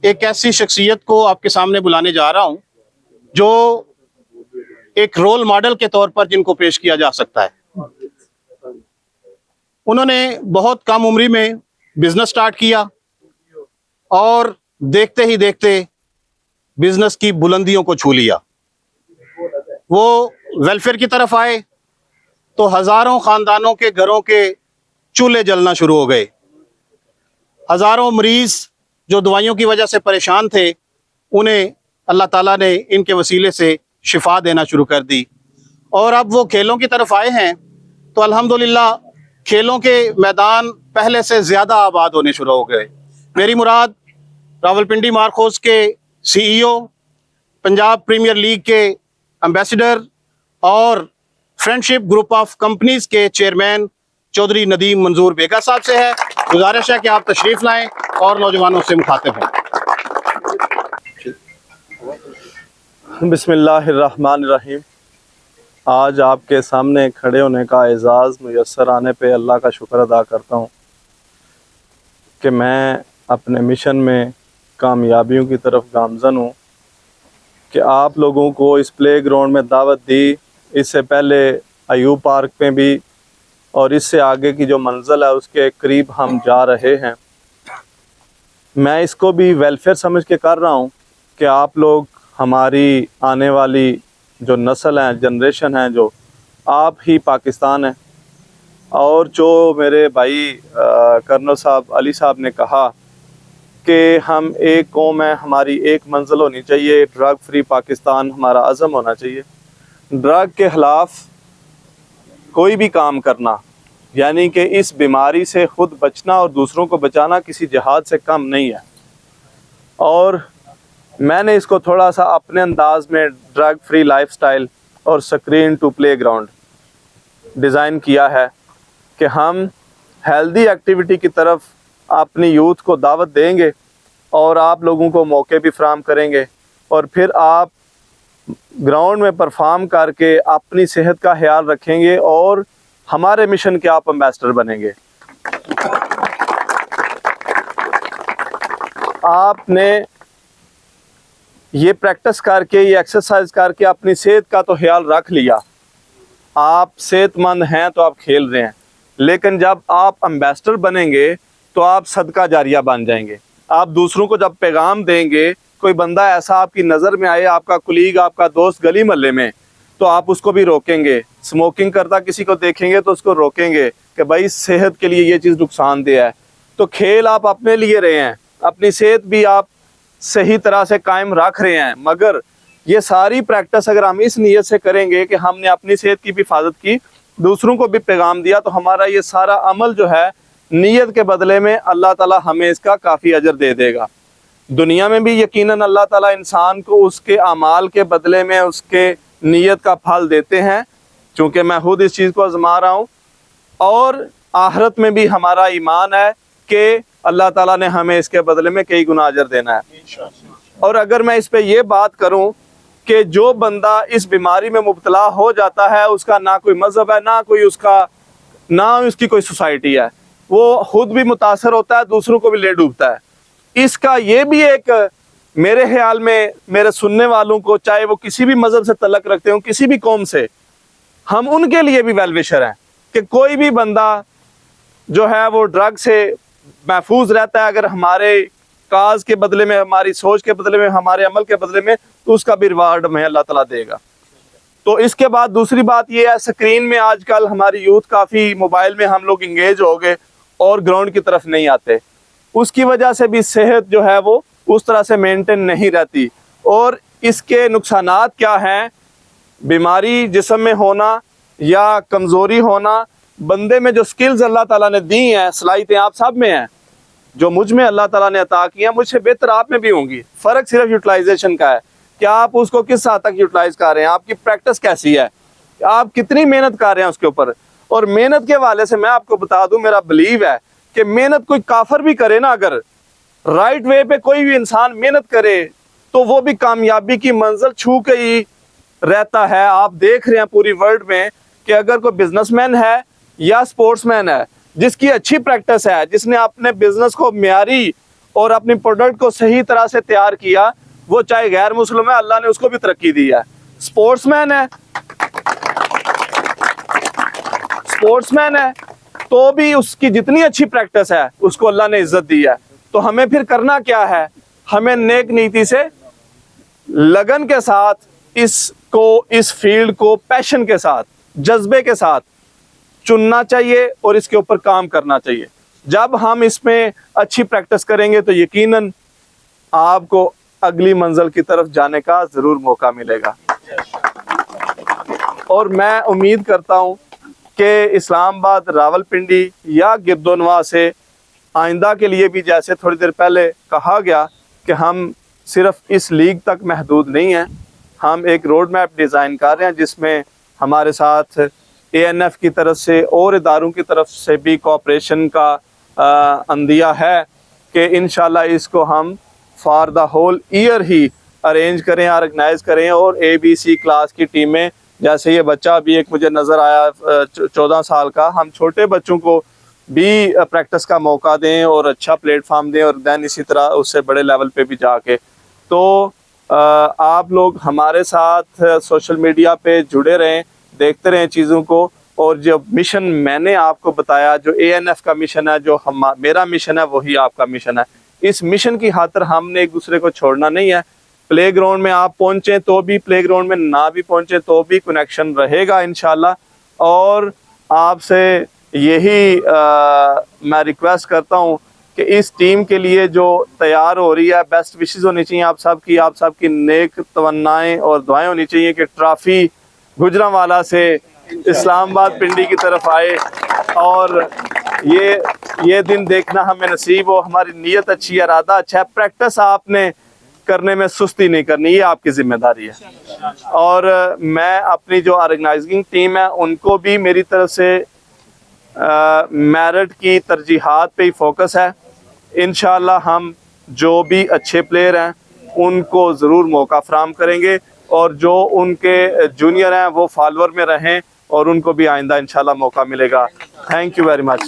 ایک ایسی شخصیت کو آپ کے سامنے بلانے جا رہا ہوں جو ایک رول ماڈل کے طور پر جن کو پیش کیا جا سکتا ہے۔ انہوں نے بہت کم عمری میں بزنس سٹارٹ کیا اور دیکھتے ہی دیکھتے بزنس کی بلندیوں کو چھو لیا۔ وہ ویلفیئر کی طرف آئے تو ہزاروں خاندانوں کے گھروں کے چولہے جلنا شروع ہو گئے۔ ہزاروں مریض جو دوائیوں کی وجہ سے پریشان تھے انہیں اللہ تعالیٰ نے ان کے وسیلے سے شفا دینا شروع کر دی۔ اور اب وہ کھیلوں کی طرف آئے ہیں تو الحمدللہ کھیلوں کے میدان پہلے سے زیادہ آباد ہونے شروع ہو گئے۔ میری مراد راولپنڈی مارکوز کے سی ای او، پنجاب پریمیئر لیگ کے امبیسڈر اور فرینڈشپ گروپ آف کمپنیز کے چیئرمین چودھری ندیم منظور بیگا صاحب سے ہے۔ گزارش ہے کہ آپ تشریف لائیں اور نوجوانوں سے مخاطب ہیں۔ بسم اللہ الرحمن الرحیم۔ آج آپ کے سامنے کھڑے ہونے کا اعزاز میسر آنے پہ اللہ کا شکر ادا کرتا ہوں کہ میں اپنے مشن میں کامیابیوں کی طرف گامزن ہوں کہ آپ لوگوں کو اس پلے گراؤنڈ میں دعوت دی۔ اس سے پہلے ایوب پارک میں بھی اور اس سے آگے کی جو منزل ہے اس کے قریب ہم جا رہے ہیں۔ میں اس کو بھی ویلفیئر سمجھ کے کر رہا ہوں کہ آپ لوگ ہماری آنے والی جو نسل ہیں، جنریشن ہیں، جو آپ ہی پاکستان ہیں۔ اور جو میرے بھائی کرنل صاحب علی صاحب نے کہا کہ ہم ایک قوم ہیں، ہماری ایک منزل ہونی چاہیے، ڈرگ فری پاکستان ہمارا عزم ہونا چاہیے۔ ڈرگ کے خلاف کوئی بھی کام کرنا یعنی کہ اس بیماری سے خود بچنا اور دوسروں کو بچانا کسی جہاد سے کم نہیں ہے۔ اور میں نے اس کو تھوڑا سا اپنے انداز میں ڈرگ فری لائف سٹائل اور screen to playground design کیا ہے کہ ہم ہیلدی ایکٹیویٹی کی طرف اپنی یوتھ کو دعوت دیں گے اور آپ لوگوں کو موقع بھی فراہم کریں گے، اور پھر آپ گراؤنڈ میں پرفارم کر کے اپنی صحت کا خیال رکھیں گے اور ہمارے مشن کے آپ امبیسڈر بنیں گے۔ آپ نے یہ پریکٹس کر کے، یہ ایکسرسائز کر کے اپنی صحت کا تو خیال رکھ لیا، آپ صحت مند ہیں تو آپ کھیل رہے ہیں، لیکن جب آپ امبیسڈر بنیں گے تو آپ صدقہ جاریہ بن جائیں گے۔ آپ دوسروں کو جب پیغام دیں گے، کوئی بندہ ایسا آپ کی نظر میں آئے، آپ کا کلیگ، آپ کا دوست گلی محلے میں، تو آپ اس کو بھی روکیں گے۔ اسموکنگ کرتا کسی کو دیکھیں گے تو اس کو روکیں گے کہ بھائی صحت کے لیے یہ چیز نقصان دہ ہے۔ تو کھیل آپ اپنے لیے رہے ہیں، اپنی صحت بھی آپ صحیح طرح سے قائم رکھ رہے ہیں، مگر یہ ساری پریکٹس اگر ہم اس نیت سے کریں گے کہ ہم نے اپنی صحت کی بھی حفاظت کی، دوسروں کو بھی پیغام دیا، تو ہمارا یہ سارا عمل جو ہے نیت کے بدلے میں اللہ تعالیٰ ہمیں اس کا کافی اجر دے دے گا۔ دنیا میں بھی یقیناً اللہ تعالیٰ انسان کو اس کے اعمال کے بدلے میں اس کے نیت کا پھل دیتے ہیں، چونکہ میں خود اس چیز کو آزما رہا ہوں، اور آخرت میں بھی ہمارا ایمان ہے کہ اللہ تعالیٰ نے ہمیں اس کے بدلے میں کئی گنا اجر دینا ہے۔ اور اگر میں اس پہ یہ بات کروں کہ جو بندہ اس بیماری میں مبتلا ہو جاتا ہے، اس کا نہ کوئی مذہب ہے، نہ اس کی کوئی سوسائٹی ہے، وہ خود بھی متاثر ہوتا ہے، دوسروں کو بھی لے ڈوبتا ہے۔ اس کا یہ بھی ایک میرے خیال میں میرے سننے والوں کو، چاہے وہ کسی بھی مذہب سے تعلق رکھتے ہوں، کسی بھی قوم سے، ہم ان کے لیے بھی ویل وشر ہیں کہ کوئی بھی بندہ جو ہے وہ ڈرگ سے محفوظ رہتا ہے، اگر ہمارے کاز کے بدلے میں، ہماری سوچ کے بدلے میں، ہمارے عمل کے بدلے میں، تو اس کا بھی ریوارڈ ہمیں اللہ تعالیٰ دے گا۔ تو اس کے بعد دوسری بات یہ ہے، سکرین میں آج کل ہماری یوتھ کافی موبائل میں ہم لوگ انگیج ہو گئے اور گراؤنڈ کی طرف نہیں آتے، اس کی وجہ سے بھی صحت جو ہے وہ اس طرح سے مینٹین نہیں رہتی۔ اور اس کے نقصانات کیا ہیں؟ بیماری جسم میں ہونا یا کمزوری ہونا، بندے میں جو سکلز اللہ تعالیٰ نے دی ہیں، صلاحیتیں آپ سب میں ہیں، جو مجھ میں اللہ تعالیٰ نے عطا کی ہیں، مجھ سے بہتر آپ میں بھی ہوں گی، فرق صرف یوٹیلائزیشن کا ہے کہ آپ اس کو کس حد تک یوٹیلائز کر رہے ہیں، آپ کی پریکٹس کیسی ہے، آپ کتنی محنت کر رہے ہیں اس کے اوپر۔ اور محنت کے حوالے سے میں آپ کو بتا دوں، میرا بلیو ہے کہ محنت کوئی کافر بھی کرے نا، اگر رائٹ وے پہ کوئی بھی انسان محنت کرے تو وہ بھی کامیابی کی منزل چھو کے ہی رہتا ہے۔ آپ دیکھ رہے ہیں پوری ورلڈ میں کہ اگر کوئی بزنس مین ہے یا سپورٹس مین ہے جس کی اچھی پریکٹس ہے، جس نے اپنے بزنس کو معیاری اور اپنی پروڈکٹ کو صحیح طرح سے تیار کیا, وہ چاہے غیر مسلم ہے, اللہ نے اس کو بھی ترقی دی ہے. سپورٹس مین ہے, تو بھی اس کی جتنی اچھی پریکٹس ہے اس کو اللہ نے عزت دی ہے. تو ہمیں پھر کرنا کیا ہے, ہمیں نیک نیتی سے, لگن کے ساتھ اس فیلڈ کو پیشن کے ساتھ, جذبے کے ساتھ چننا چاہیے اور اس کے اوپر کام کرنا چاہیے. جب ہم اس میں اچھی پریکٹس کریں گے تو یقیناً آپ کو اگلی منزل کی طرف جانے کا ضرور موقع ملے گا. اور میں امید کرتا ہوں کہ اسلام آباد, راولپنڈی یا گرد و نواح سے آئندہ کے لیے بھی, جیسے تھوڑی دیر پہلے کہا گیا کہ ہم صرف اس لیگ تک محدود نہیں ہیں, ہم ایک روڈ میپ ڈیزائن کر رہے ہیں جس میں ہمارے ساتھ ANF کی طرف سے اور اداروں کی طرف سے بھی کوآپریشن کا عندیہ ہے کہ انشاءاللہ اس کو ہم فار دا ہول ایئر ہی ارینج کریں, آرگنائز کریں. اور ABC کلاس کی ٹیمیں, جیسے یہ بچہ بھی ایک مجھے نظر آیا 14 سال کا, ہم چھوٹے بچوں کو بھی پریکٹس کا موقع دیں اور اچھا پلیٹ فارم دیں, اور دین اسی طرح اس سے بڑے لیول پہ بھی جا کے. تو آپ لوگ ہمارے ساتھ سوشل میڈیا پہ جڑے رہیں, دیکھتے رہیں چیزوں کو. اور جو مشن میں نے آپ کو بتایا, جو ANF کا مشن ہے, جو میرا مشن ہے, وہی آپ کا مشن ہے. اس مشن کی خاطر ہم نے ایک دوسرے کو چھوڑنا نہیں ہے. پلے گراؤنڈ میں آپ پہنچیں تو بھی, پلے گراؤنڈ میں نہ بھی پہنچیں تو بھی کنیکشن رہے گا انشاءاللہ. اور آپ سے یہی میں ریکویسٹ کرتا ہوں کہ اس ٹیم کے لیے جو تیار ہو رہی ہے, بیسٹ وشز ہونی چاہیے آپ سب کی نیک تمنائیں اور دعائیں ہونی چاہیے کہ ٹرافی گوجرانوالا سے اسلام آباد پنڈی کی طرف آئے, اور یہ دن دیکھنا ہمیں نصیب ہو. ہماری نیت اچھی ہے, ارادہ اچھا ہے, پریکٹس آپ نے کرنے میں سستی نہیں کرنی, یہ آپ کی ذمہ داری ہے. اور میں اپنی جو آرگنائزنگ ٹیم ہے ان کو بھی میری طرف سے میرٹ کی ترجیحات پہ ہی فوکس ہے. انشاءاللہ ہم جو بھی اچھے پلیئر ہیں ان کو ضرور موقع فراہم کریں گے, اور جو ان کے جونیئر ہیں وہ فالوور میں رہیں, اور ان کو بھی آئندہ انشاءاللہ موقع ملے گا. Thank you very much.